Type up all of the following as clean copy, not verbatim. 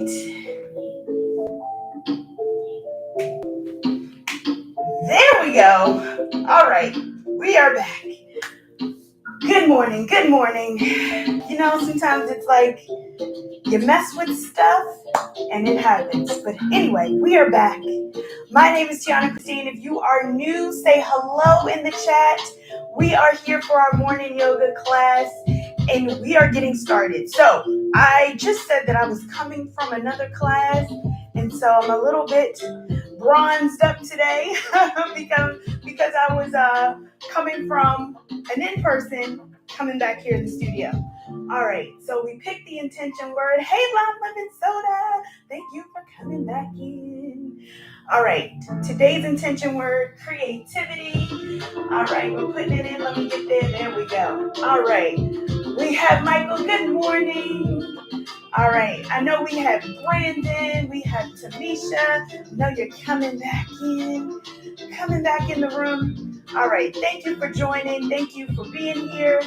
There we go. All right, we are back. Good morning. Good morning. You know, sometimes it's like you mess with stuff and it happens. But anyway, we are back. My name is Tianna Christine. If you are new, say hello in the chat. We are here for our morning yoga class and we are getting started. So I just said that I was coming from another class, and so I'm a little bit bronzed up today because I was coming from an in-person, coming back here in the studio. All right, so we picked the intention word. Hey, Lime Lemon Soda, thank you for coming back in. All right, today's intention word, creativity. All right, we're putting it in. Let me get there. There we go. All right, we have Michael. Good morning. All right, I know we have Brandon, we have Tamisha. I know you're coming back in the room. All right, thank you for joining. Thank you for being here.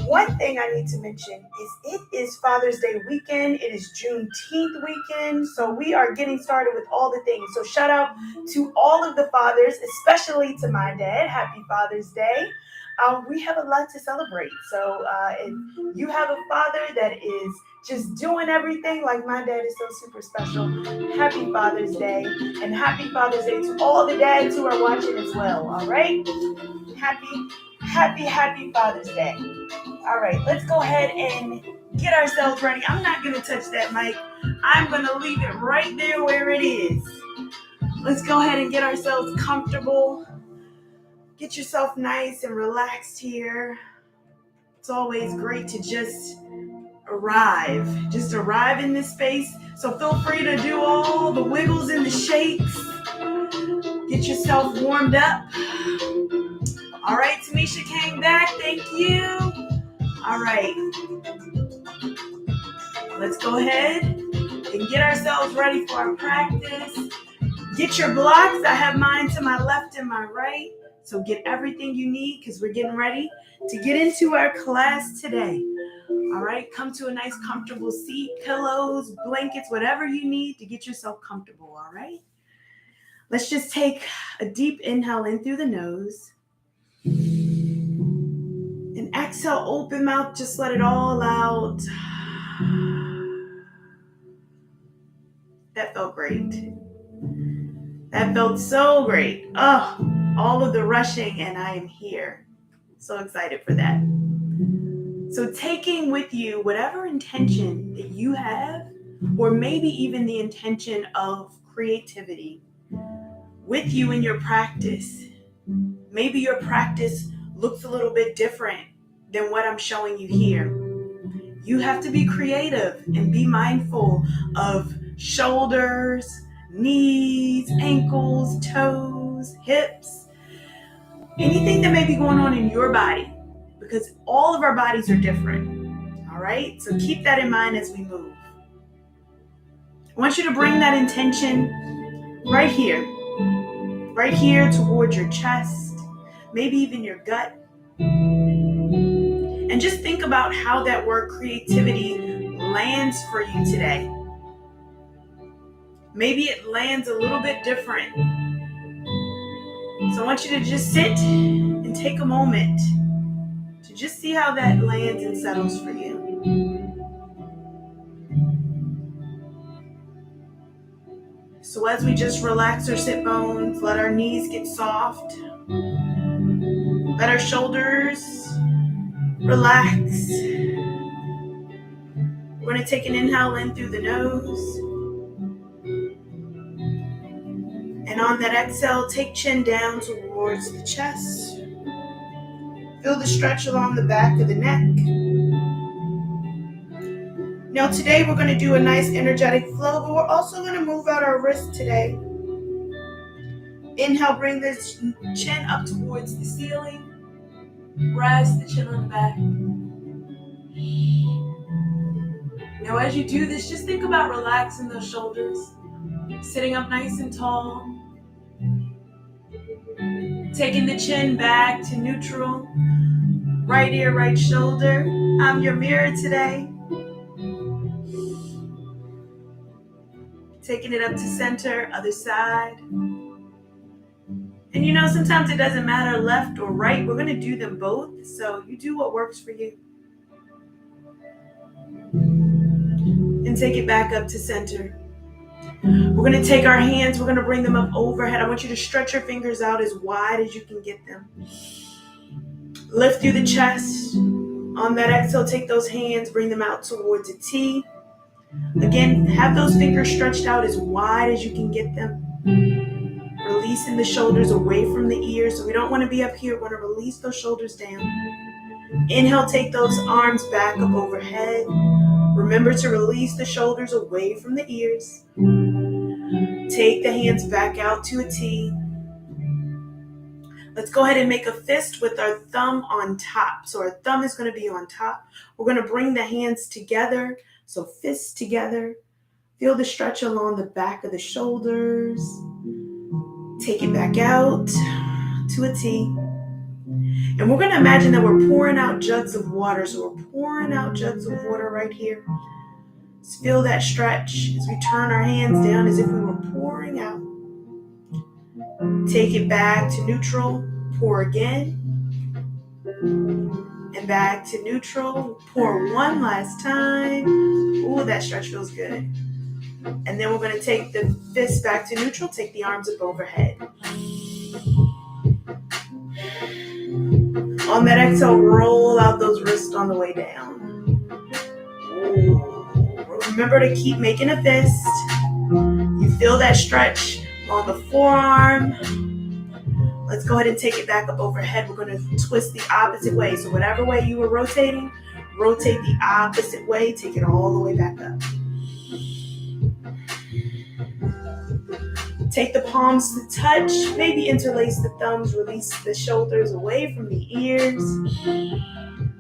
One thing I need to mention is it is Father's Day weekend. It is Juneteenth weekend. So we are getting started with all the things. So shout out to all of the fathers, especially to my dad. Happy Father's Day. We have a lot to celebrate. So if you have a father that is just doing everything like my dad is so super special, happy Father's Day. And happy Father's Day to all the dads who are watching as well. All right? Happy Father's Day. All right, let's go ahead and get ourselves ready. I'm not going to touch that mic. I'm going to leave it right there where it is. Let's go ahead and get ourselves comfortable. Get yourself nice and relaxed here. It's always great to just arrive in this space. So feel free to do all the wiggles and the shakes. Get yourself warmed up. All right, Tamisha came back. Thank you. All right. Let's go ahead and get ourselves ready for our practice. Get your blocks. I have mine to my left and my right. So get everything you need because we're getting ready to get into our class today. All right, come to a nice comfortable seat, pillows, blankets, whatever you need to get yourself comfortable, all right? Let's just take a deep inhale in through the nose. And exhale, open mouth, just let it all out. That felt great. That felt so great. Oh, all of the rushing, and I am here. So excited for that. So taking with you whatever intention that you have, or maybe even the intention of creativity with you in your practice. Maybe your practice looks a little bit different than what I'm showing you here. You have to be creative and be mindful of shoulders, knees, ankles, toes, hips, anything that may be going on in your body, because all of our bodies are different. All right, so keep that in mind as we move. I want you to bring that intention right here towards your chest, maybe even your gut. And just think about how that word creativity lands for you today. Maybe it lands a little bit different. So I want you to just sit and take a moment to just see how that lands and settles for you. So as we just relax our sit bones, let our knees get soft. Let our shoulders relax. We're going to take an inhale in through the nose. And on that exhale, take chin down towards the chest. Feel the stretch along the back of the neck. Now today we're going to do a nice energetic flow, but we're also going to move out our wrists today. Inhale, bring the chin up towards the ceiling. Rest the chin on the back. Now as you do this, just think about relaxing those shoulders. Sitting up nice and tall. Taking the chin back to neutral. Right ear, right shoulder. I'm your mirror today. Taking it up to center, other side. And you know, sometimes it doesn't matter left or right. We're going to do them both. So you do what works for you. And take it back up to center. We're going to take our hands, we're going to bring them up overhead. I want you to stretch your fingers out as wide as you can get them. Lift through the chest. On that exhale, take those hands, bring them out towards a T. Again, have those fingers stretched out as wide as you can get them. Releasing the shoulders away from the ears. So we don't want to be up here. We want to release those shoulders down. Inhale, take those arms back up overhead. Remember to release the shoulders away from the ears. Take the hands back out to a T. Let's go ahead and make a fist with our thumb on top. So our thumb is going to be on top. We're going to bring the hands together. So fists together. Feel the stretch along the back of the shoulders. Take it back out to a T. And we're going to imagine that we're pouring out jugs of water. So we're pouring out jugs of water right here. Just feel that stretch as we turn our hands down as if we were pouring out. Take it back to neutral. Pour again. And back to neutral. Pour one last time. Ooh, that stretch feels good. And then we're going to take the fist back to neutral. Take the arms up overhead. On that exhale, roll out those wrists on the way down. Ooh. Remember to keep making a fist. You feel that stretch on the forearm. Let's go ahead and take it back up overhead. We're going to twist the opposite way. So whatever way you were rotating, rotate the opposite way. Take it all the way back up. Take the palms to touch. Maybe interlace the thumbs. Release the shoulders away from the ears.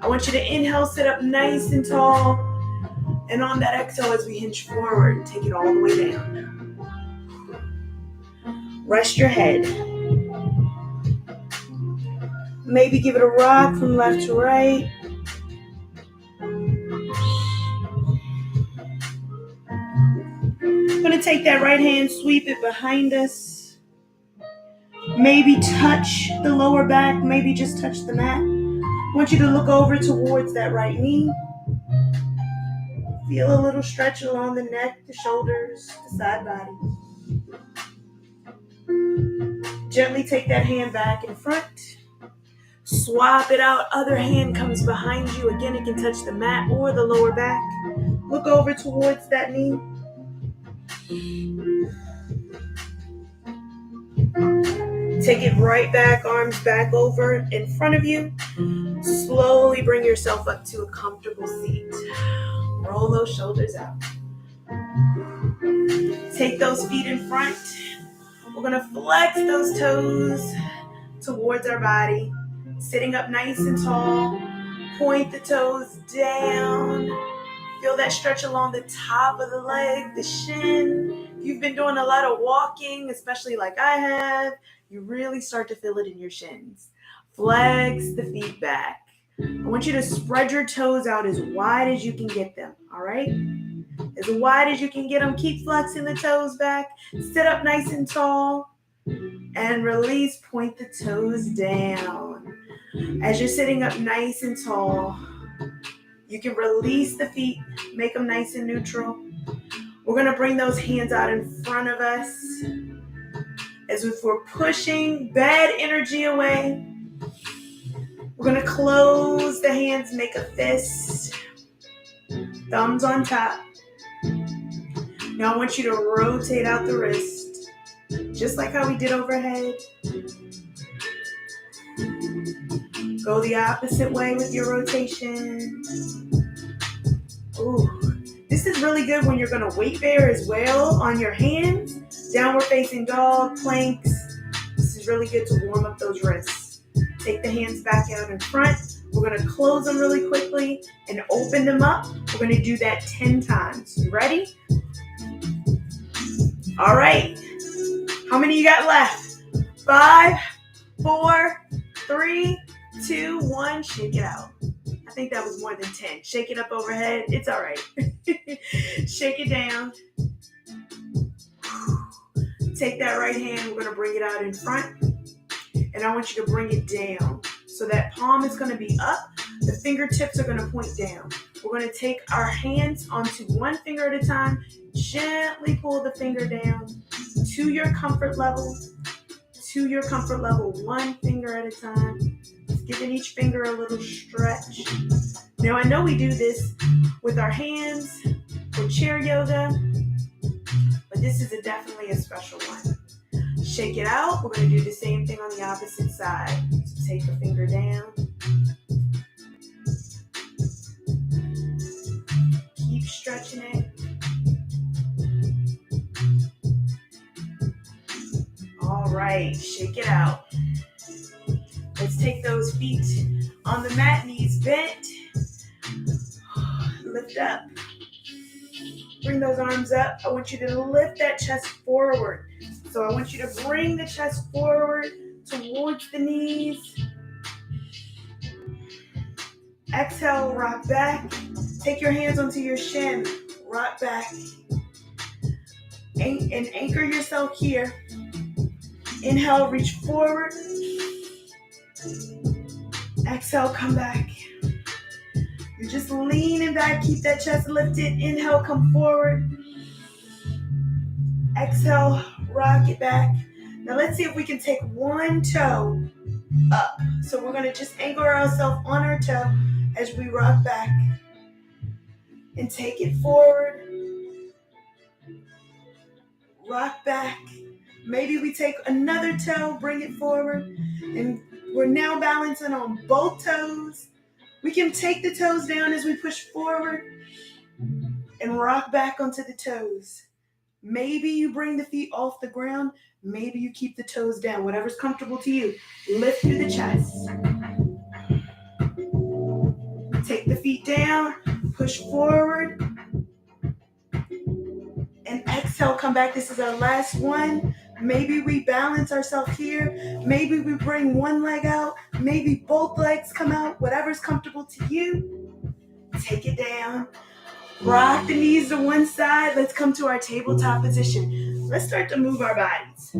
I want you to inhale, sit up nice and tall. And on that exhale, as we hinge forward, take it all the way down. Rest your head. Maybe give it a rock from left to right. I'm going to take that right hand, sweep it behind us. Maybe touch the lower back, maybe just touch the mat. I want you to look over towards that right knee. Feel a little stretch along the neck, the shoulders, the side body. Gently take that hand back in front. Swap it out. Other hand comes behind you. Again, it can touch the mat or the lower back. Look over towards that knee. Take it right back, arms back over in front of you. Slowly bring yourself up to a comfortable seat. Roll those shoulders out. Take those feet in front. We're going to flex those toes towards our body. Sitting up nice and tall. Point the toes down. Feel that stretch along the top of the leg, the shin. If you've been doing a lot of walking, especially like I have, you really start to feel it in your shins. Flex the feet back. I want you to spread your toes out as wide as you can get them, all right? As wide as you can get them. Keep flexing the toes back. Sit up nice and tall. And release, point the toes down. As you're sitting up nice and tall, you can release the feet, make them nice and neutral. We're going to bring those hands out in front of us as if we're pushing bad energy away. We're going to close the hands, make a fist, thumbs on top. Now I want you to rotate out the wrist, just like how we did overhead. Go the opposite way with your rotation. Ooh. This is really good when you're going to weight bear as well on your hands. Downward facing dog, planks. This is really good to warm up those wrists. Take the hands back out in front. We're going to close them really quickly and open them up. We're going to do that 10 times. You ready? All right. How many you got left? 5, 4, 3, 2, 1. Shake it out. I think that was more than 10. Shake it up overhead. It's all right. Shake it down. take that right hand, we're going to bring it out in front, and I want you to bring it down. So that palm is going to be up, the fingertips are going to point down. We're going to take our hands onto one finger at a time, gently pull the finger down to your comfort level, one finger at a time. Just giving each finger a little stretch. Now I know we do this with our hands for chair yoga, but this is definitely a special one. Shake it out. We're going to do the same thing on the opposite side. So take the finger down. Keep stretching it. All right, shake it out. Let's take those feet on the mat, knees bent. Lift up. Bring those arms up. I want you to lift that chest forward. So I want you to bring the chest forward towards the knees. Exhale, rock back. Take your hands onto your shin. Rock back. And anchor yourself here. Inhale, reach forward. Exhale, come back. You're just leaning back. Keep that chest lifted. Inhale, come forward. Exhale, rock it back. Now let's see if we can take one toe up. So we're going to just anchor ourselves on our toe as we rock back. And take it forward. Rock back. Maybe we take another toe, bring it forward. And we're now balancing on both toes. We can take the toes down as we push forward and rock back onto the toes. Maybe you bring the feet off the ground. Maybe you keep the toes down. Whatever's comfortable to you. Lift through the chest. Take the feet down. Push forward. And exhale, come back. This is our last one. Maybe we balance ourselves here. Maybe we bring one leg out. Maybe both legs come out. Whatever's comfortable to you. Take it down. Rock the knees to one side. Let's come to our tabletop position. Let's start to move our bodies.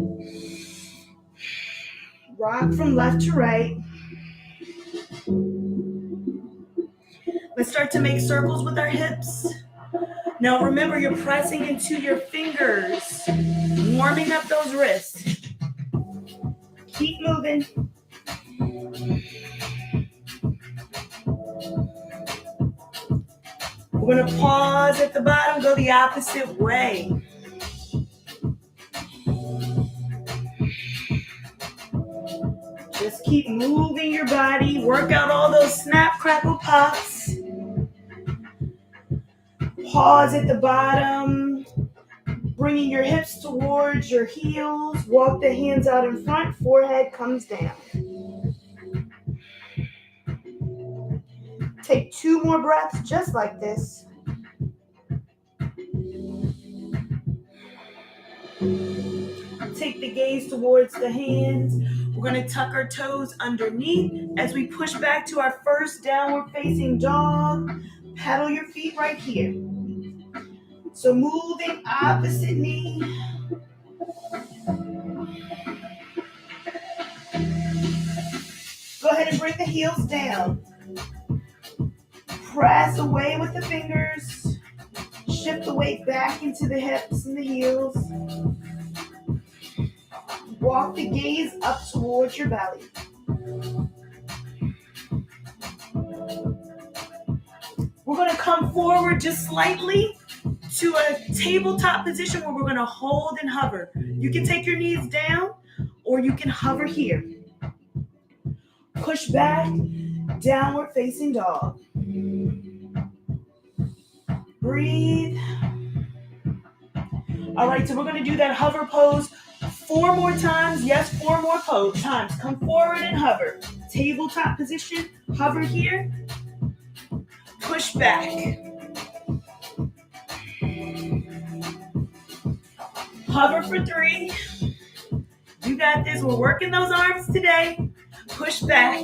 Rock from left to right. Let's start to make circles with our hips. Now remember, you're pressing into your fingers, warming up those wrists. Keep moving. We're going to pause at the bottom, go the opposite way. Just keep moving your body. Work out all those snap, crackle, pops. Pause at the bottom. Bringing your hips towards your heels. Walk the hands out in front. Forehead comes down. Take 2 more breaths just like this. Take the gaze towards the hands. We're going to tuck our toes underneath as we push back to our first downward facing dog. Pedal your feet right here. So moving opposite knee. Go ahead and bring the heels down. Press away with the fingers. Shift the weight back into the hips and the heels. Walk the gaze up towards your belly. We're going to come forward just slightly to a tabletop position where we're going to hold and hover. You can take your knees down or you can hover here. Push back, downward facing dog. Breathe. All right, so we're going to do that hover pose 4 more times. Yes, 4 more times. Come forward and hover. Tabletop position. Hover here. Push back. Hover for 3. You got this. We're working those arms today. Push back.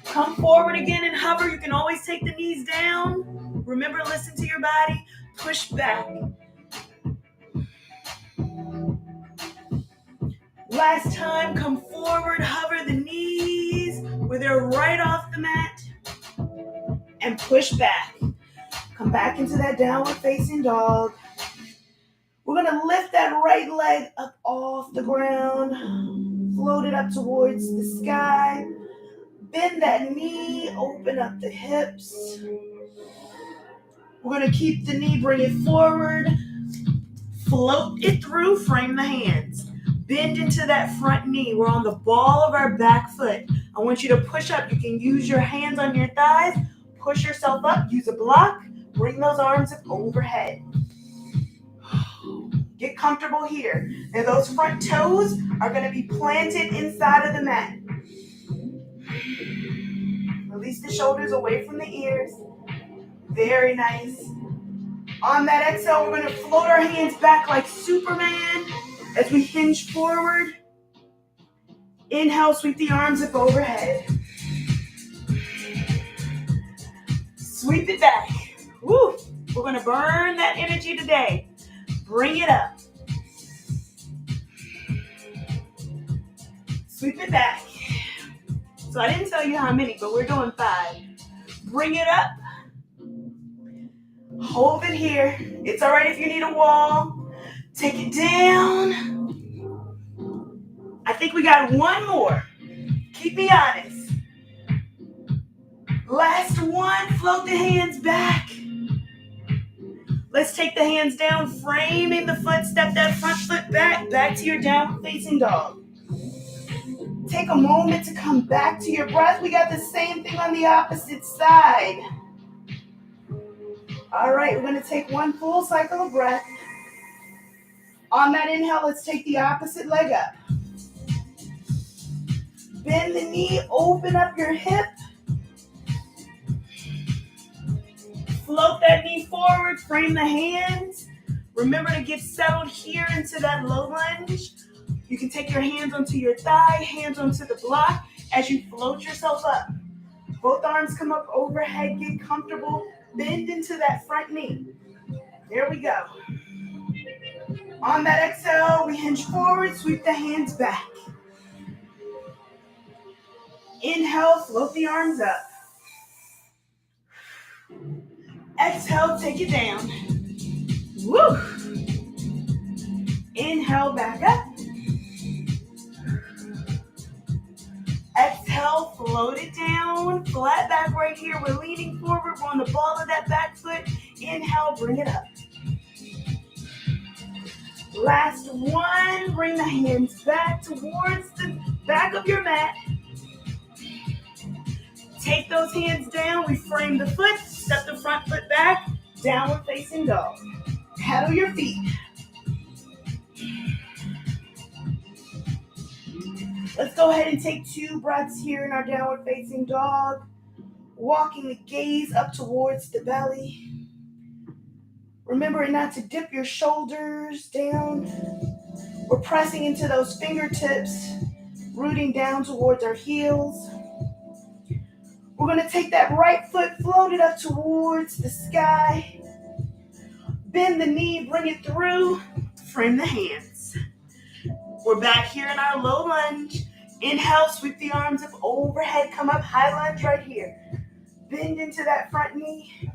Come forward again and hover. You can always take the knees down. Remember, listen to your body. push back. Last time, come forward, hover the knees where they're right off the mat, and push back. Come back into that downward facing dog. We're gonna lift that right leg up off the ground, float it up towards the sky. Bend that knee, open up the hips. We're gonna keep the knee, bring it forward, float it through, frame the hands. Bend into that front knee. We're on the ball of our back foot. I want you to push up. You can use your hands on your thighs. Push yourself up. Use a block. Bring those arms up overhead. Get comfortable here. Now those front toes are going to be planted inside of the mat. Release the shoulders away from the ears. Very nice. On that exhale, we're going to float our hands back like Superman as we hinge forward. Inhale, sweep the arms up overhead. Sweep it back. Woo! We're going to burn that energy today. Bring it up. Sweep it back. So I didn't tell you how many, but we're doing 5. Bring it up. Hold it here. It's all right if you need a wall. Take it down. I think we got one more. Keep me honest. Last one. Float the hands back. Let's take the hands down, framing the foot. Step that front foot back to your downward facing dog. Take a moment to come back to your breath. We got the same thing on the opposite side. All right, we're going to take one full cycle of breath. On that inhale, let's take the opposite leg up. Bend the knee, open up your hip. Float that knee forward, frame the hands. Remember to get settled here into that low lunge. You can take your hands onto your thigh, hands onto the block as you float yourself up. Both arms come up overhead, get comfortable. Bend into that front knee. There we go. On that exhale, we hinge forward, sweep the hands back. Inhale, float the arms up. Exhale, take it down. Woo! Inhale, back up. Exhale, float it down. Flat back right here. We're leaning forward. We're on the ball of that back foot. Inhale, bring it up. Last one. Bring the hands back towards the back of your mat. Take those hands down. We frame the foot. Step the front foot back. Downward facing dog. Paddle your feet. Let's go ahead and take 2 breaths here in our downward facing dog. Walking the gaze up towards the belly. Remember not to dip your shoulders down. We're pressing into those fingertips, rooting down towards our heels. We're going to take that right foot, float it up towards the sky. Bend the knee, bring it through. Frame the hands. We're back here in our low lunge. Inhale, sweep the arms up overhead. Come up, high lunge right here. Bend into that front knee.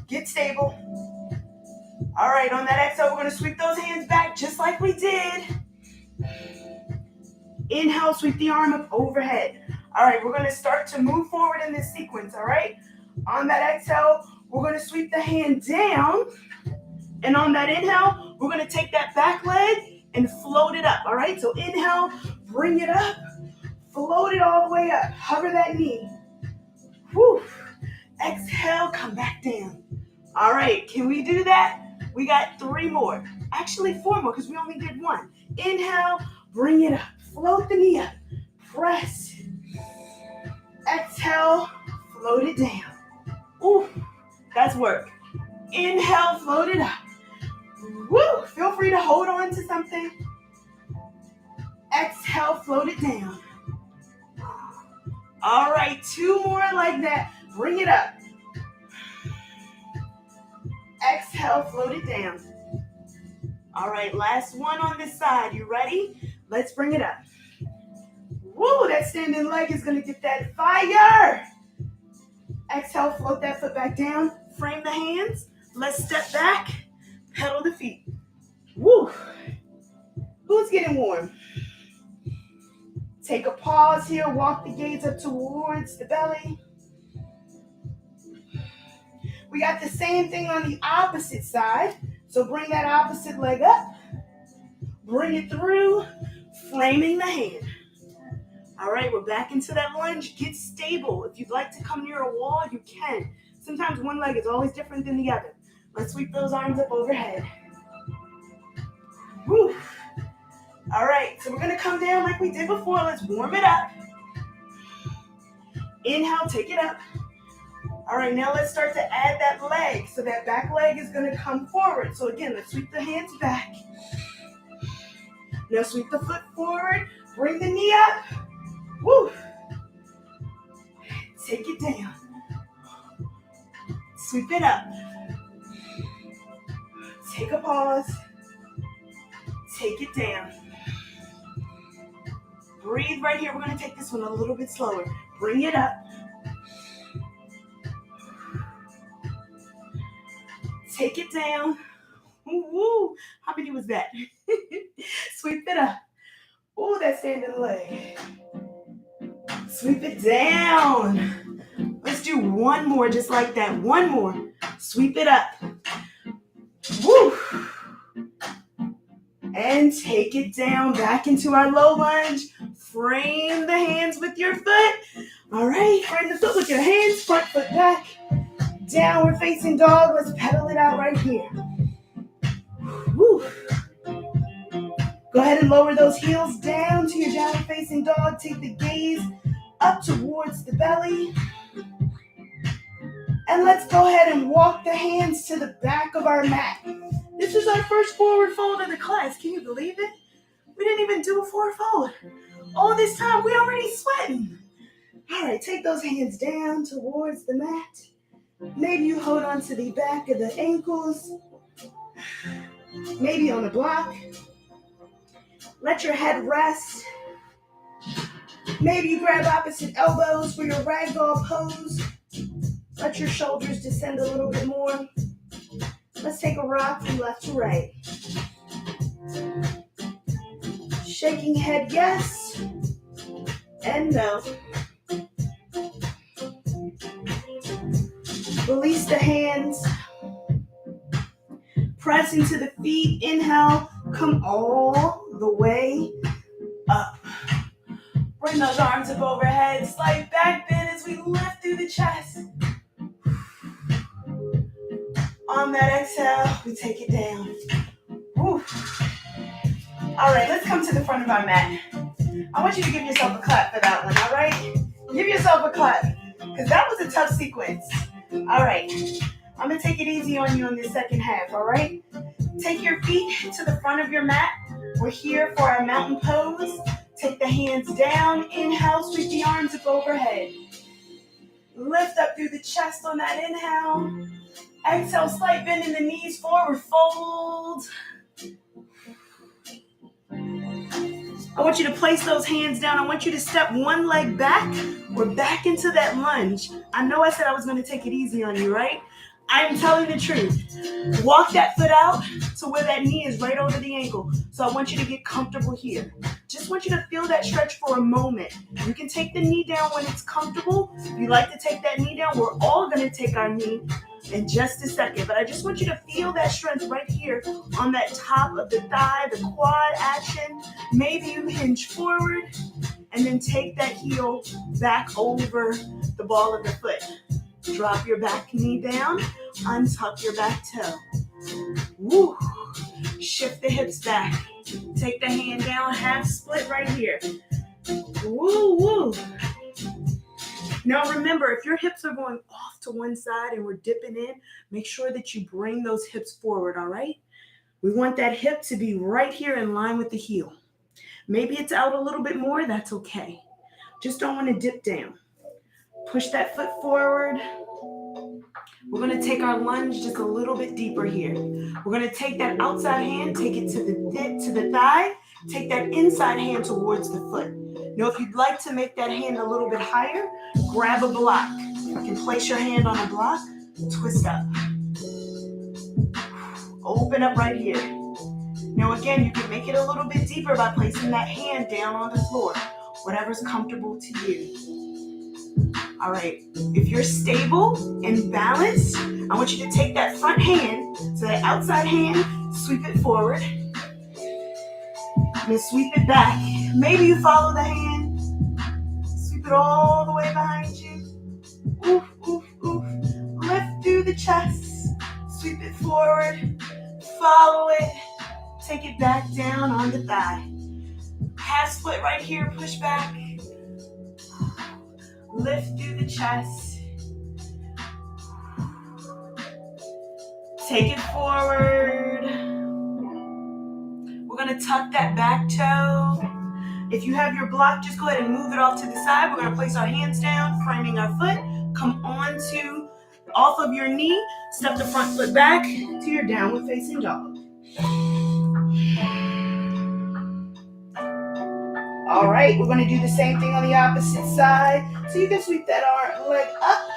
Get stable. All right, on that exhale, we're going to sweep those hands back just like we did. Inhale, sweep the arm up overhead. All right, we're going to start to move forward in this sequence, all right? On that exhale, we're going to sweep the hand down. And on that inhale, we're going to take that back leg and float it up, all right? So inhale, bring it up, float it all the way up. Hover that knee. Whew. Exhale, come back down. All right, can we do that? We got 3 more. Actually, 4 more because we only did 1. Inhale, bring it up. Float the knee up. Press. Exhale, float it down. Ooh, that's work. Inhale, float it up. Woo! Feel free to hold on to something. Exhale, float it down. All right, 2 more like that. Bring it up. Exhale, float it down. All right, last one on this side. You ready? Let's bring it up. Woo, that standing leg is going to get that fire. Exhale, float that foot back down. Frame the hands. Let's step back. Pedal the feet. Woo. Who's getting warm? Take a pause here. Walk the gaze up towards the belly. We got the same thing on the opposite side. So bring that opposite leg up. Bring it through. Framing the hand. All right, we're back into that lunge. Get stable. If you'd like to come near a wall, you can. Sometimes one leg is always different than the other. Let's sweep those arms up overhead. Woo. All right, so we're going to come down like we did before. Let's warm it up. Inhale, take it up. All right, now let's start to add that leg. So that back leg is going to come forward. So again, let's sweep the hands back. Now sweep the foot forward. Bring the knee up. Woo. Take it down. Sweep it up. Take a pause. Take it down. Breathe right here. We're going to take this one a little bit slower. Bring it up. Take it down. Woo. How many was that? Sweep it up. Ooh, that standing leg. Sweep it down. Let's do one more just like that. One more. Sweep it up. Woo. And take it down back into our low lunge. Frame the hands with your foot. All right, frame the foot with your hands. Front foot back. Downward facing dog. Let's pedal it out right here. Woo. Go ahead and lower those heels down to your downward facing dog. Take the gaze up towards the belly. And let's go ahead and walk the hands to the back of our mat. This is our first forward fold of the class. Can you believe it? We didn't even do a forward fold. All this time, we already sweating. All right, take those hands down towards the mat. Maybe you hold on to the back of the ankles. Maybe on a block. Let your head rest. Maybe you grab opposite elbows for your ragdoll pose. Let your shoulders descend a little bit more. Let's take a rock from left to right. Shaking head yes and no. Release the hands. Press into the feet. Inhale. Come all the way up. Bring those arms up overhead. Slight back bend as we lift through the chest. On that exhale, we take it down. Woo. All right, let's come to the front of our mat. I want you to give yourself a clap for that one, all right? Give yourself a clap, because that was a tough sequence. All right, I'm going to take it easy on you in this second half, all right? Take your feet to the front of your mat. We're here for our mountain pose. Take the hands down. Inhale, sweep the arms up overhead. Lift up through the chest on that inhale. Exhale, slight bend in the knees, forward fold. I want you to place those hands down. I want you to step one leg back. We're back into that lunge. I know I said I was going to take it easy on you, right? I'm telling the truth. Walk that foot out to where that knee is right over the ankle. So I want you to get comfortable here. Just want you to feel that stretch for a moment. You can take the knee down when it's comfortable. If you like to take that knee down, we're all going to take our knee in just a second. But I just want you to feel that strength right here on that top of the thigh, the quad action. Maybe you hinge forward and then take that heel back over the ball of the foot. Drop your back knee down, untuck your back toe. Woo. Shift the hips back. Take the hand down, half split right here. Woo, woo. Now remember, if your hips are going off to one side and we're dipping in, make sure that you bring those hips forward, all right? We want that hip to be right here in line with the heel. Maybe it's out a little bit more, that's okay. Just don't want to dip down. Push that foot forward. We're going to take our lunge just a little bit deeper here. We're going to take that outside hand, take it to the thigh, take that inside hand towards the foot. Now, if you'd like to make that hand a little bit higher, grab a block. You can place your hand on a block, twist up. Open up right here. Now, again, you can make it a little bit deeper by placing that hand down on the floor, whatever's comfortable to you. All right, if you're stable and balanced, I want you to take that front hand, so that outside hand, sweep it forward, and then sweep it back. Maybe you follow the hand, sweep it all the way behind you. Oof, oof, oof. Lift through the chest, sweep it forward, follow it, take it back down on the thigh. Half split right here, push back. Lift through the chest. Take it forward. We're going to tuck that back toe. If you have your block, just go ahead and move it off to the side. We're going to place our hands down, framing our foot. Come off of your knee. Step the front foot back to your downward facing dog. All right, we're going to do the same thing on the opposite side. So you can sweep that leg up.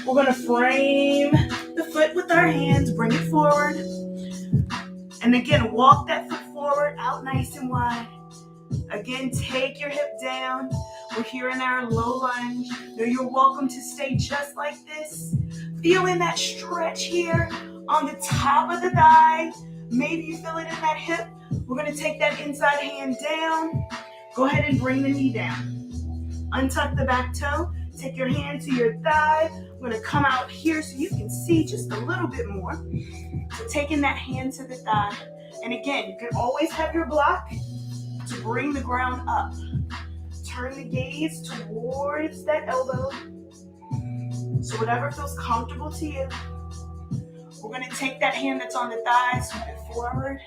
We're going to frame the foot with our hands, bring it forward. And again, walk that foot forward, out nice and wide. Again, take your hip down. We're here in our low lunge. Now you're welcome to stay just like this. Feeling that stretch here on the top of the thigh. Maybe you feel it in that hip. We're going to take that inside hand down. Go ahead and bring the knee down. Untuck the back toe. Take your hand to your thigh. We're going to come out here so you can see just a little bit more. So taking that hand to the thigh. And again, you can always have your block to bring the ground up. Turn the gaze towards that elbow. So whatever feels comfortable to you. We're going to take that hand that's on the thigh, sweep it forward.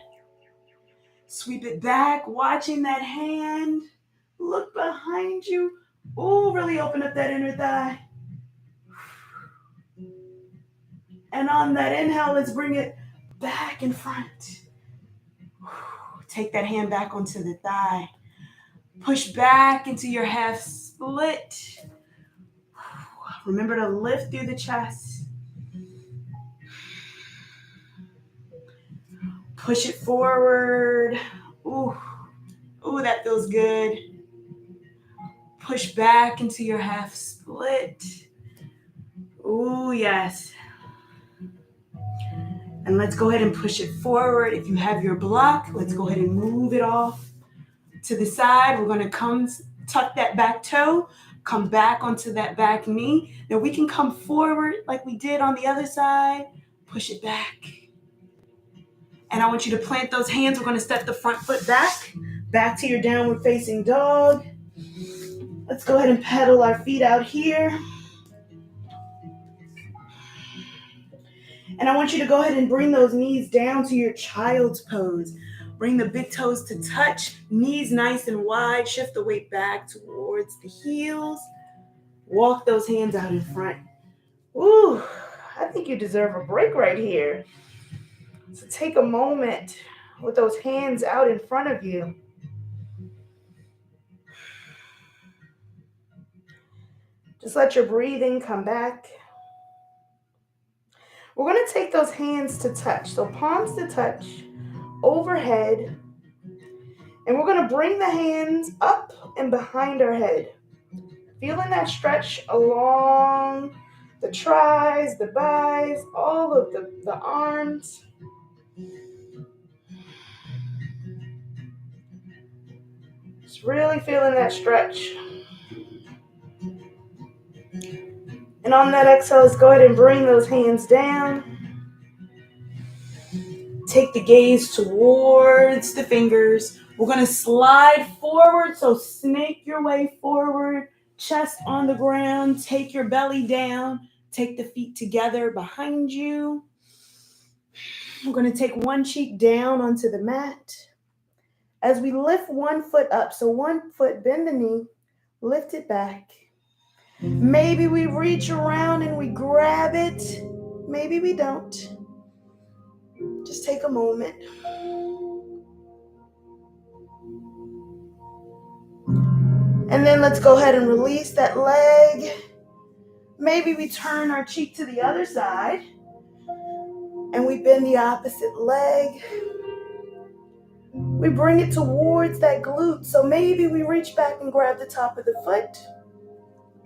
Sweep it back, watching that hand. Look behind you. Ooh, really open up that inner thigh. And on that inhale, let's bring it back in front. Take that hand back onto the thigh. Push back into your half split. Remember to lift through the chest. Push it forward. Ooh, that feels good. Push back into your half split. Ooh, yes. And let's go ahead and push it forward. If you have your block, let's go ahead and move it off to the side. We're going to tuck that back toe, come back onto that back knee. Now we can come forward like we did on the other side. Push it back. And I want you to plant those hands. We're going to step the front foot back to your downward facing dog. Let's go ahead and pedal our feet out here. And I want you to go ahead and bring those knees down to your child's pose. Bring the big toes to touch, knees nice and wide. Shift the weight back towards the heels. Walk those hands out in front. Ooh, I think you deserve a break right here. So take a moment with those hands out in front of you. Just let your breathing come back. We're going to take those hands to touch. So palms to touch overhead. And we're going to bring the hands up and behind our head. Feeling that stretch along the tris, the bis, all of the arms. Just really feeling that stretch. And on that exhale, let's go ahead and bring those hands down. Take the gaze towards the fingers. We're going to slide forward, so snake your way forward. Chest on the ground. Take your belly down. Take the feet together behind you. We're going to take one cheek down onto the mat. As we lift one foot up, so one foot, bend the knee, lift it back. Maybe we reach around and we grab it. Maybe we don't. Just take a moment. And then let's go ahead and release that leg. Maybe we turn our cheek to the other side and we bend the opposite leg. We bring it towards that glute. So maybe we reach back and grab the top of the foot.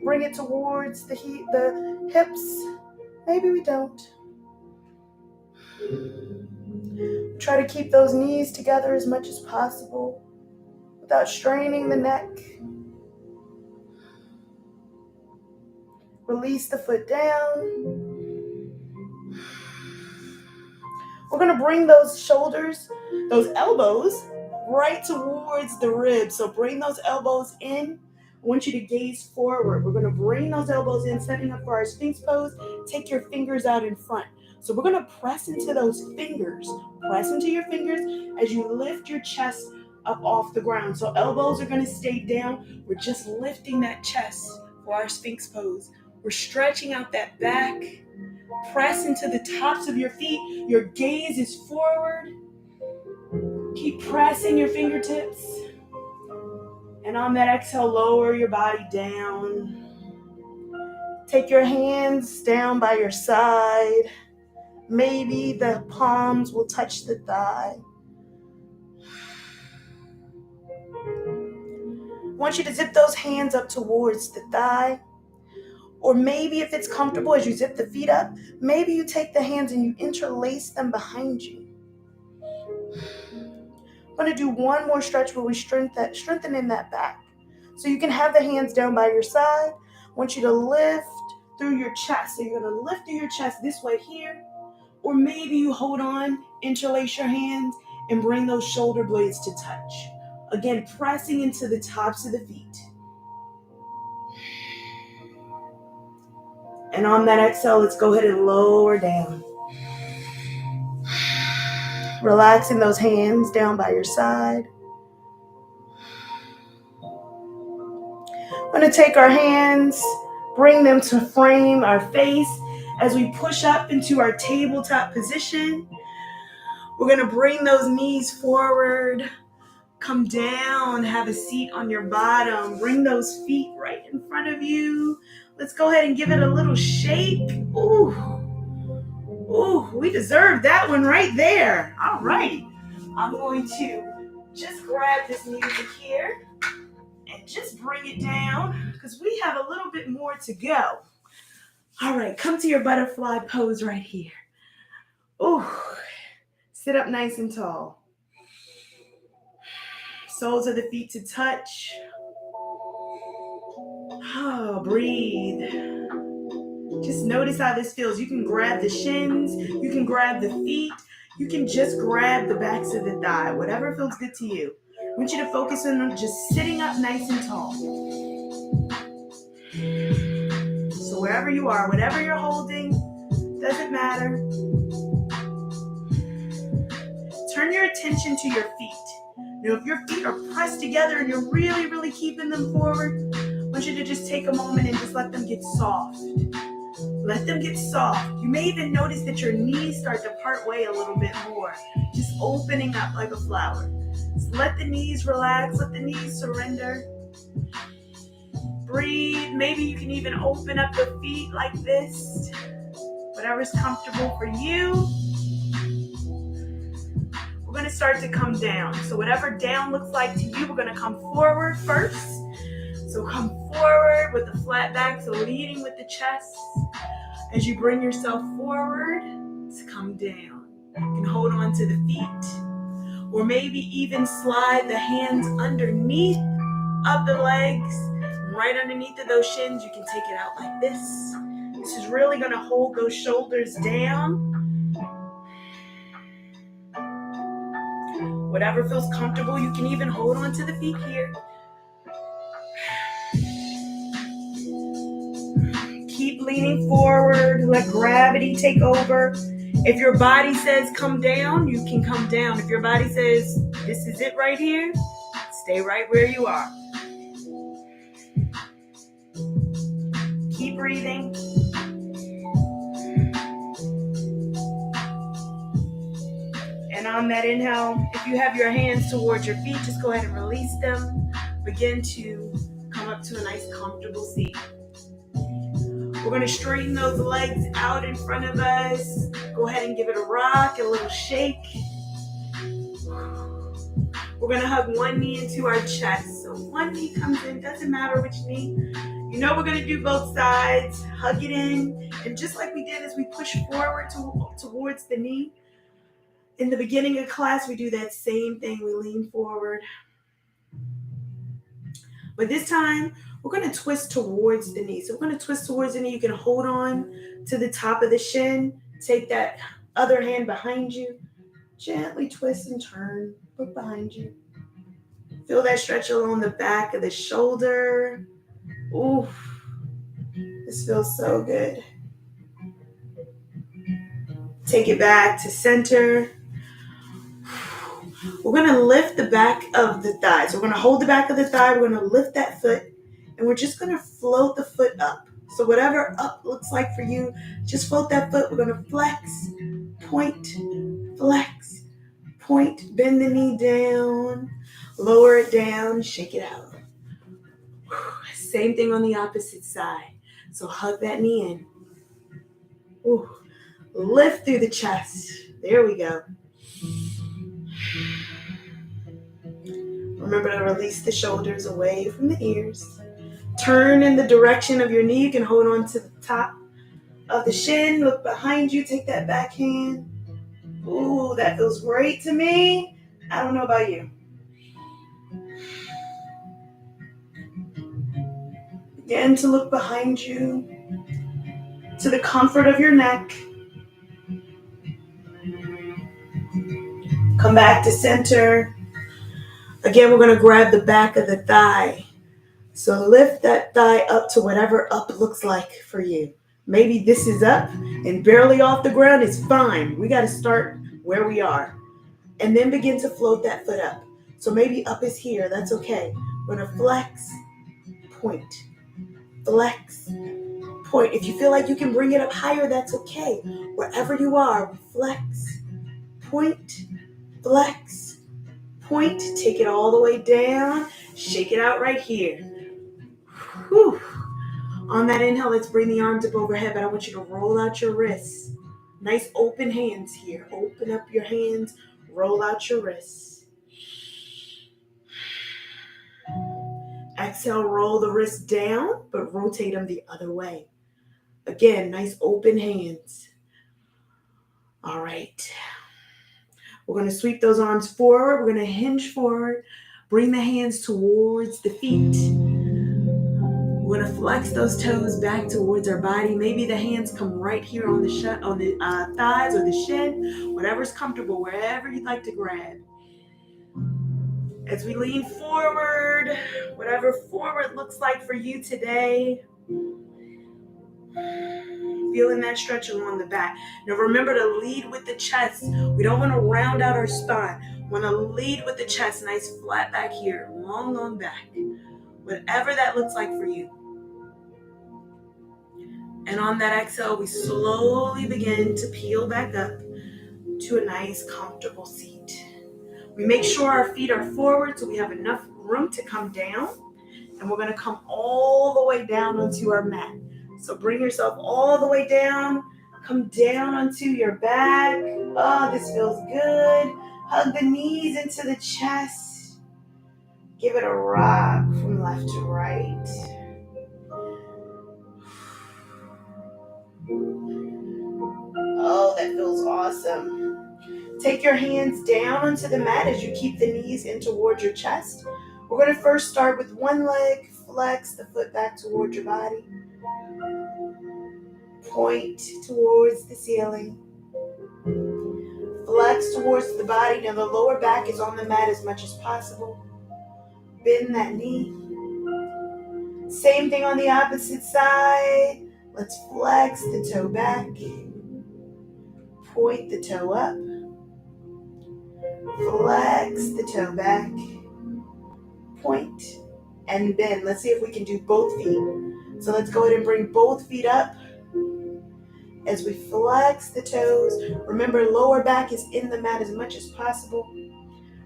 Bring it towards the hips. Maybe we don't. Try to keep those knees together as much as possible without straining the neck. Release the foot down. We're going to bring those shoulders, those elbows, right towards the ribs. So bring those elbows in. I want you to gaze forward. We're going to bring those elbows in, setting up for our Sphinx pose. Take your fingers out in front. So we're going to press into those fingers. Press into your fingers as you lift your chest up off the ground. So elbows are going to stay down. We're just lifting that chest for our Sphinx pose. We're stretching out that back. Press into the tops of your feet. Your gaze is forward. Keep pressing your fingertips. And on that exhale, lower your body down. Take your hands down by your side. Maybe the palms will touch the thigh. I want you to zip those hands up towards the thigh. Or maybe if it's comfortable as you zip the feet up, maybe you take the hands and you interlace them behind you. I'm going to do one more stretch where we strengthen in that back. So you can have the hands down by your side. I want you to lift through your chest. So you're going to lift through your chest this way here. Or maybe you hold on, interlace your hands, and bring those shoulder blades to touch. Again, pressing into the tops of the feet. And on that exhale, let's go ahead and lower down. Relaxing those hands down by your side. We're going to take our hands, bring them to frame our face as we push up into our tabletop position. We're going to bring those knees forward. Come down, have a seat on your bottom. Bring those feet right in front of you. Let's go ahead and give it a little shake. Ooh, we deserve that one right there. All right. I'm going to just grab this music here and just bring it down because we have a little bit more to go. All right, come to your butterfly pose right here. Ooh, sit up nice and tall. Soles of the feet to touch. Oh, breathe. Just notice how this feels. You can grab the shins. You can grab the feet. You can just grab the backs of the thigh. Whatever feels good to you. I want you to focus on just sitting up nice and tall. So wherever you are, whatever you're holding, doesn't matter. Turn your attention to your feet. Now, if your feet are pressed together and you're really, really keeping them forward, I want you to just take a moment and just let them get soft. Let them get soft. You may even notice that your knees start to part way a little bit more, just opening up like a flower. So let the knees relax. Let the knees surrender. Breathe. Maybe you can even open up the feet like this. Whatever's comfortable for you. We're going to start to come down. So whatever down looks like to you, we're going to come forward first. So come forward with the flat back, so leading with the chest. As you bring yourself forward, to come down. You can hold on to the feet. Or maybe even slide the hands underneath of the legs. Right underneath of those shins, you can take it out like this. This is really going to hold those shoulders down. Whatever feels comfortable, you can even hold on to the feet here. Keep leaning forward. Let gravity take over. If your body says come down, you can come down. If your body says this is it right here, stay right where you are. breathing. And on that inhale, if you have your hands towards your feet, just go ahead and release them. Begin to come up to a nice comfortable seat. We're going to straighten those legs out in front of us. Go ahead and give it a rock, a little shake. We're going to hug one knee into our chest. So one knee comes in, doesn't matter which knee. You know we're going to do both sides. Hug it in. And just like we did as we push forward towards the knee, in the beginning of class, we do that same thing. We lean forward. But this time, we're going to twist towards the knee. So we're going to twist towards the knee. You can hold on to the top of the shin. Take that other hand behind you. Gently twist and turn. Look behind you. Feel that stretch along the back of the shoulder. Ooh, this feels so good. Take it back to center. We're going to lift the back of the thigh. So we're going to hold the back of the thigh. We're going to lift that foot. And we're just going to float the foot up. So whatever up looks like for you, just float that foot. We're going to flex, point, flex, point. Bend the knee down. Lower it down. Shake it out. Same thing on the opposite side. So hug that knee in. Ooh. Lift through the chest. There we go. Remember to release the shoulders away from the ears. Turn in the direction of your knee. You can hold on to the top of the shin. Look behind you. Take that back hand. Ooh, that feels great to me. I don't know about you. Begin to look behind you to the comfort of your neck. Come back to center. Again, we're going to grab the back of the thigh. So lift that thigh up to whatever up looks like for you. Maybe this is up and barely off the ground is fine. We got to start where we are. And then begin to float that foot up. So maybe up is here. That's okay. We're going to flex, point, flex, point. If you feel like you can bring it up higher, that's okay. Wherever you are, flex, point, flex, point. Take it all the way down. Shake it out right here. Whew. On that inhale, let's bring the arms up overhead, but I want you to roll out your wrists. Nice open hands here. Open up your hands. Roll out your wrists. Exhale, roll the wrists down, but rotate them the other way. Again, nice open hands. All right. We're going to sweep those arms forward. We're going to hinge forward. Bring the hands towards the feet. We're going to flex those toes back towards our body. Maybe the hands come right here on the thighs or the shin, whatever's comfortable, wherever you'd like to grab. As we lean forward, whatever forward looks like for you today, feeling that stretch along the back. Now remember to lead with the chest. We don't want to round out our spine. We want to lead with the chest, nice flat back here, long back. Whatever that looks like for you. And on that exhale, we slowly begin to peel back up to a nice comfortable seat. We make sure our feet are forward so we have enough room to come down. And we're going to come all the way down onto our mat. So bring yourself all the way down. Come down onto your back. Oh, this feels good. Hug the knees into the chest. Give it a rock from left to right. Oh, that feels awesome. Take your hands down onto the mat as you keep the knees in towards your chest. We're going to first start with one leg. Flex the foot back towards your body. Point towards the ceiling. Flex towards the body. Now the lower back is on the mat as much as possible. Bend that knee. Same thing on the opposite side. Let's flex the toe back. Point the toe up. Flex the toe back. Point and bend. Let's see if we can do both feet. So let's go ahead and bring both feet up as we flex the toes. Remember, lower back is in the mat as much as possible.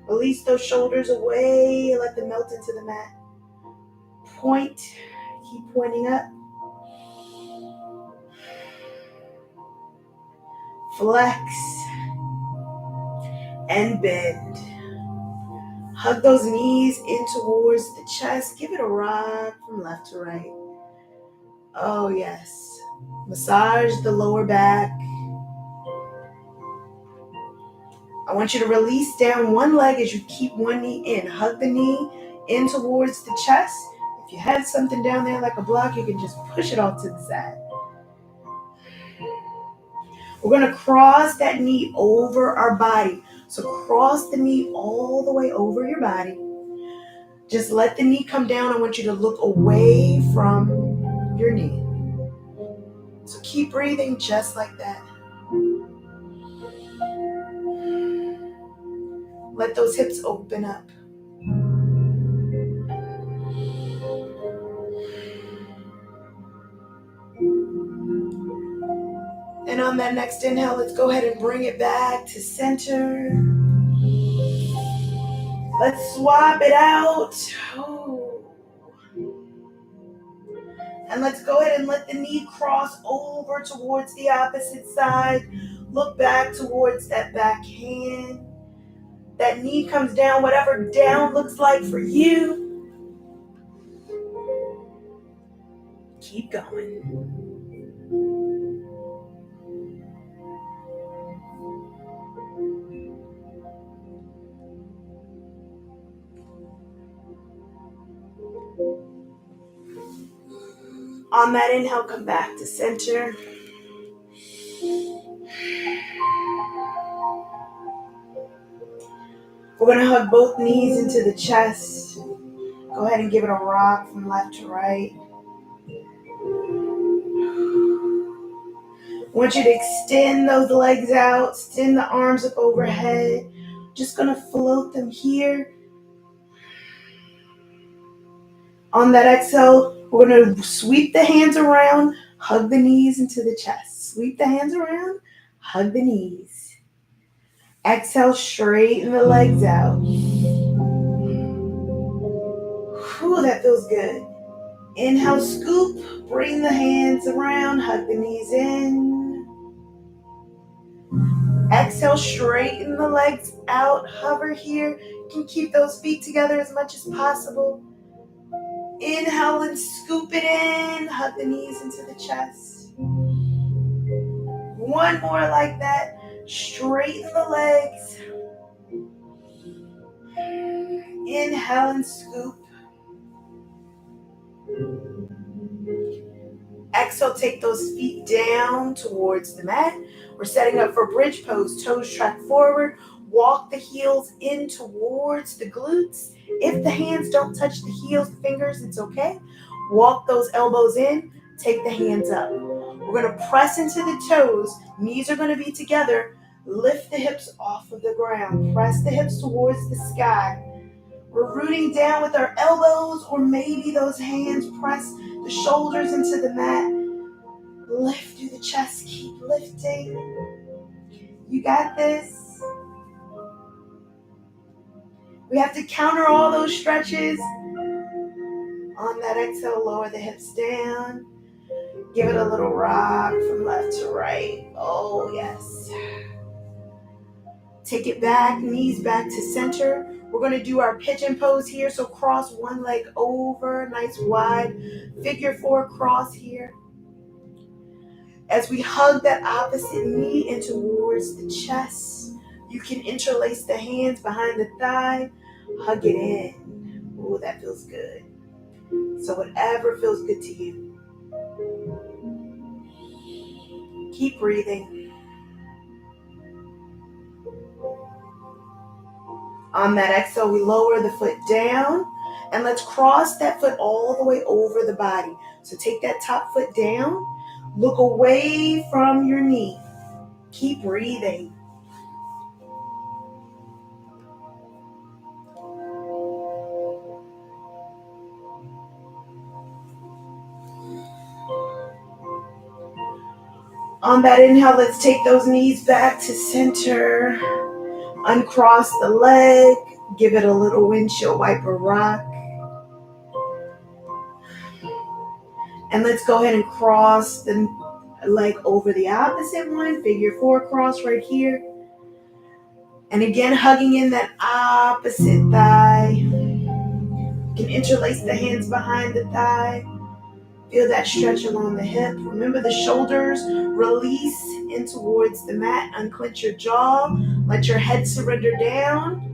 Release those shoulders away, let them melt into the mat. Point, keep pointing up. Flex and bend. Hug those knees in towards the chest. Give it a rock from left to right. Oh yes. Massage the lower back. I want you to release down one leg as you keep one knee in. Hug the knee in towards the chest. If you had something down there like a block, you can just push it off to the side. We're going to cross that knee over our body. So cross the knee all the way over your body. Just let the knee come down. I want you to look away from your knee. So keep breathing just like that. Let those hips open up. And on that next inhale, let's go ahead and bring it back to center. Let's swap it out. And let's go ahead and let the knee cross over towards the opposite side. Look back towards that back hand. That knee comes down, whatever down looks like for you. Keep going. On that inhale, come back to center. We're going to hug both knees into the chest. Go ahead and give it a rock from left to right. I want you to extend those legs out, extend the arms up overhead. Just going to float them here. On that exhale, we're going to sweep the hands around, hug the knees into the chest. Sweep the hands around, hug the knees. Exhale, straighten the legs out. Whew, that feels good. Inhale, scoop, bring the hands around, hug the knees in. Exhale, straighten the legs out, hover here. You can keep those feet together as much as possible. Inhale and scoop it in, hug the knees into the chest. One more like that. Straighten the legs. Inhale and scoop. Exhale, take those feet down towards the mat. We're setting up for bridge pose. Toes track forward. Walk the heels in towards the glutes. If the hands don't touch the heels, the fingers, it's okay. Walk those elbows in. Take the hands up. We're going to press into the toes. Knees are going to be together. Lift the hips off of the ground. Press the hips towards the sky. We're rooting down with our elbows, or maybe those hands press the shoulders into the mat. Lift through the chest. Keep lifting. You got this. We have to counter all those stretches. On that exhale, lower the hips down. Give it a little rock from left to right. Oh, yes. Take it back, knees back to center. We're going to do our pigeon pose here. So cross one leg over, nice wide figure four cross here. As we hug that opposite knee in towards the chest, you can interlace the hands behind the thigh. Hug it in. Oh, that feels good. So whatever feels good to you. Keep breathing. On that exhale, we lower the foot down, and let's cross that foot all the way over the body. So take that top foot down, look away from your knee. Keep breathing. On that inhale, let's take those knees back to center. Uncross the leg. Give it a little windshield wiper rock. And let's go ahead and cross the leg over the opposite one. Figure 4 cross right here. And again, hugging in that opposite thigh. You can interlace the hands behind the thigh. Feel that stretch along the hip. Remember the shoulders. Release in towards the mat. Unclench your jaw. Let your head surrender down.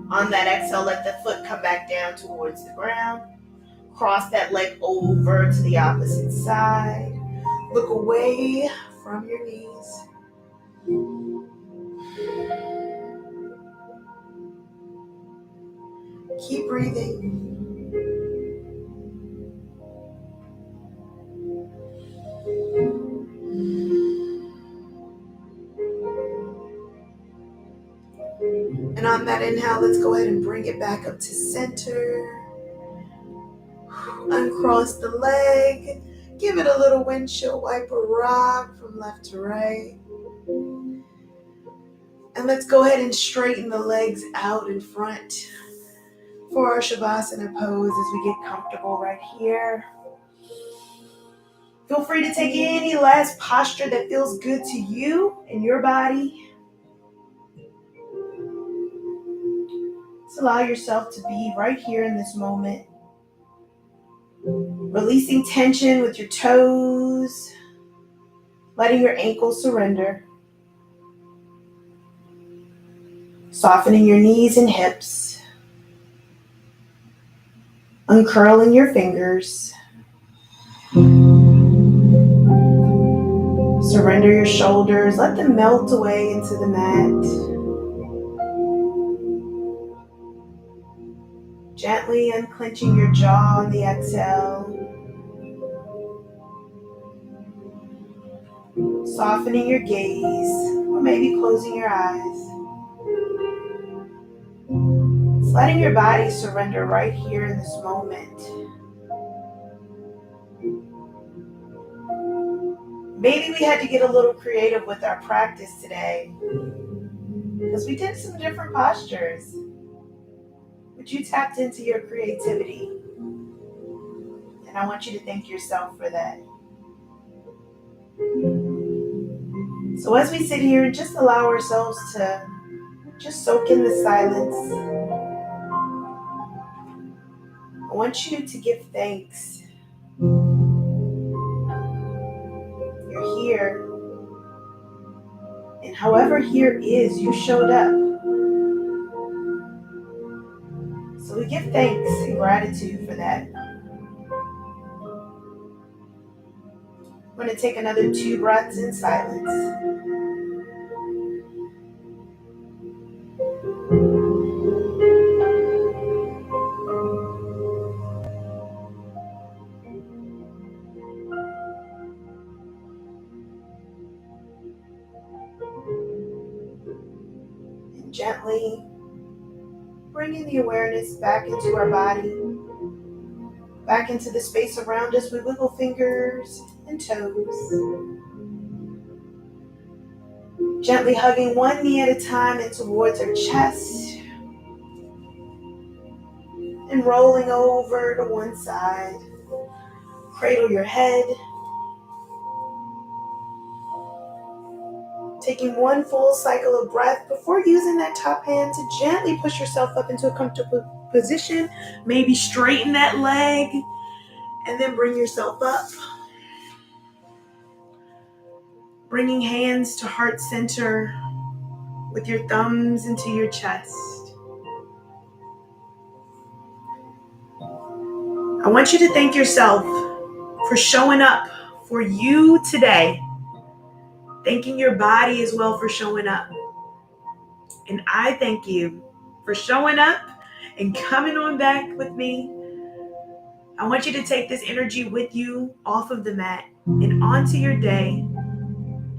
On that exhale, let the foot come back down towards the ground. Cross that leg over to the opposite side. Look away from your knees. Keep breathing. And on that inhale, let's go ahead and bring it back up to center. Uncross the leg. Give it a little windshield wiper rock from left to right. And let's go ahead and straighten the legs out in front for our Savasana pose as we get comfortable right here. Feel free to take any last posture that feels good to you and your body. Just allow yourself to be right here in this moment. Releasing tension with your toes. Letting your ankles surrender. Softening your knees and hips. Uncurling your fingers. Surrender your shoulders. Let them melt away into the mat. Gently unclenching your jaw on the exhale. Softening your gaze, or maybe closing your eyes. Just letting your body surrender right here in this moment. Maybe we had to get a little creative with our practice today, because we did some different postures. But you tapped into your creativity. And I want you to thank yourself for that. So as we sit here and just allow ourselves to just soak in the silence, I want you to give thanks. You're here. And however here is, you showed up. So we give thanks and gratitude for that. We're going to take another 2 breaths in silence. And gently bringing the awareness back into our body, back into the space around us. We wiggle fingers and toes. Gently hugging one knee at a time in towards our chest. And rolling over to one side. Cradle your head. Taking one full cycle of breath before using that top hand to gently push yourself up into a comfortable position. Maybe straighten that leg and then bring yourself up. Bringing hands to heart center with your thumbs into your chest. I want you to thank yourself for showing up for you today. Thanking your body as well for showing up. And I thank you for showing up and coming on back with me. I want you to take this energy with you off of the mat and onto your day.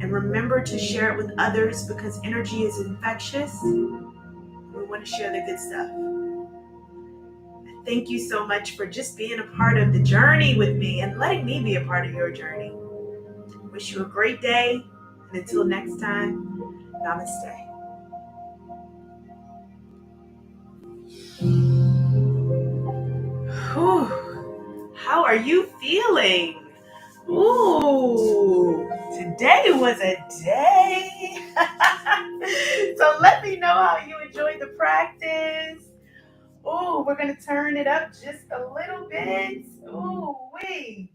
And remember to share it with others, because energy is infectious. We want to share the good stuff. Thank you so much for just being a part of the journey with me and letting me be a part of your journey. Wish you a great day, and until next time, namaste. Whew. How are you feeling? Ooh, today was a day. So let me know how you enjoyed the practice. Ooh, we're going to turn it up just a little bit. Ooh, wee.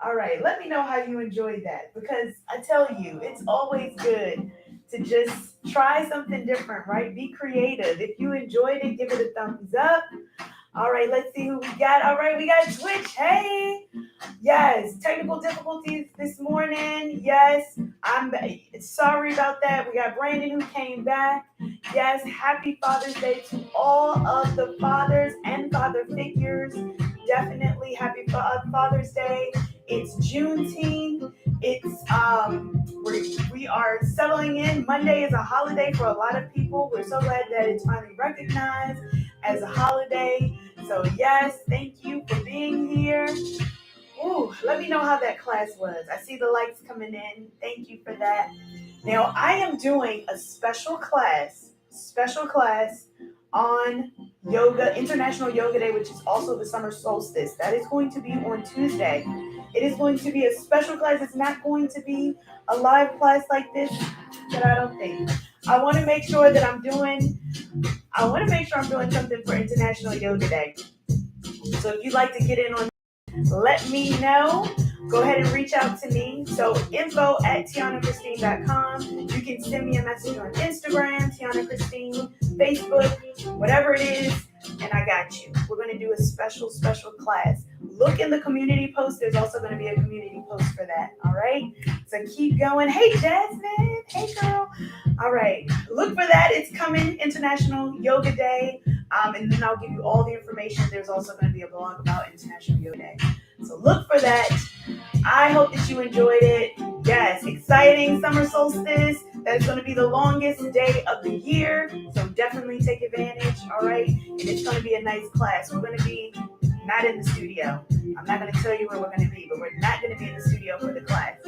All right, let me know how you enjoyed that, because I tell you, it's always good to just try something different, right? Be creative. If you enjoyed it, give it a thumbs up. All right, let's see who we got. All right, we got Twitch. Hey. Yes, technical difficulties this morning. Yes, I'm sorry about that. We got Brandon who came back. Yes, happy Father's Day to all of the fathers and father figures. Definitely happy Father's Day. It's Juneteenth. We are settling in. Monday is a holiday for a lot of people. We're so glad that it's finally recognized as a holiday. So yes, thank you for being here. Ooh, let me know how that class was. I see the lights coming in. Thank you for that. Now, I am doing a special class on yoga, International Yoga Day, which is also the summer solstice. That is going to be on Tuesday. It is going to be a special class. It's not going to be a live class like this, but I don't think. I want to make sure I'm doing something for International Yoga Day. So if you'd like to get in on, let me know. Go ahead and reach out to me. So info@TiannaChristine.com. You can send me a message on Instagram, Tianna Christine, Facebook, whatever it is, and I got you. We're going to do a special class. Look in the community post. There's also going to be a community post for that. All right. So keep going. Hey, Jasmine. Hey, girl. All right. Look for that. It's coming, International Yoga Day. And then I'll give you all the information. There's also going to be a blog about International Yoga Day. So look for that. I hope that you enjoyed it. Yes, exciting summer solstice. That's going to be the longest day of the year. So definitely take advantage. All right. And it's going to be a nice class. We're going to be not in the studio. I'm not going to tell you where we're going to be, but we're not going to be in the studio for the class.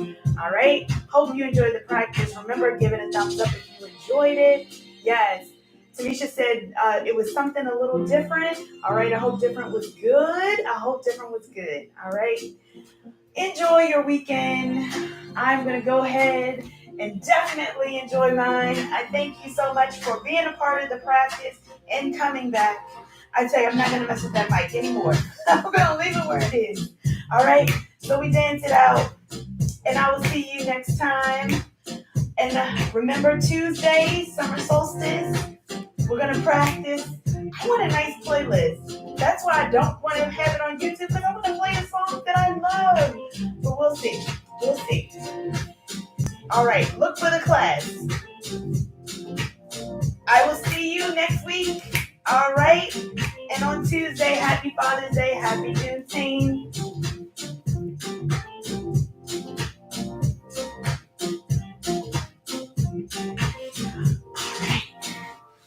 All right. Hope you enjoyed the practice. Remember, give it a thumbs up if you enjoyed it. Yes. Tamisha said it was something a little different. All right. I hope different was good. All right. Enjoy your weekend. I'm going to go ahead and definitely enjoy mine. I thank you so much for being a part of the practice and coming back. I tell you, I'm not going to mess with that mic anymore. I'm going to leave it where it is. All right. So we dance it out. And I will see you next time. And remember, Tuesday, summer solstice, we're going to practice. I want a nice playlist. That's why I don't want to have it on YouTube, because I want to play a song that I love. But we'll see. All right. Look for the class. I will see you next week. All right. And on Tuesday, happy Father's Day. Happy Juneteenth.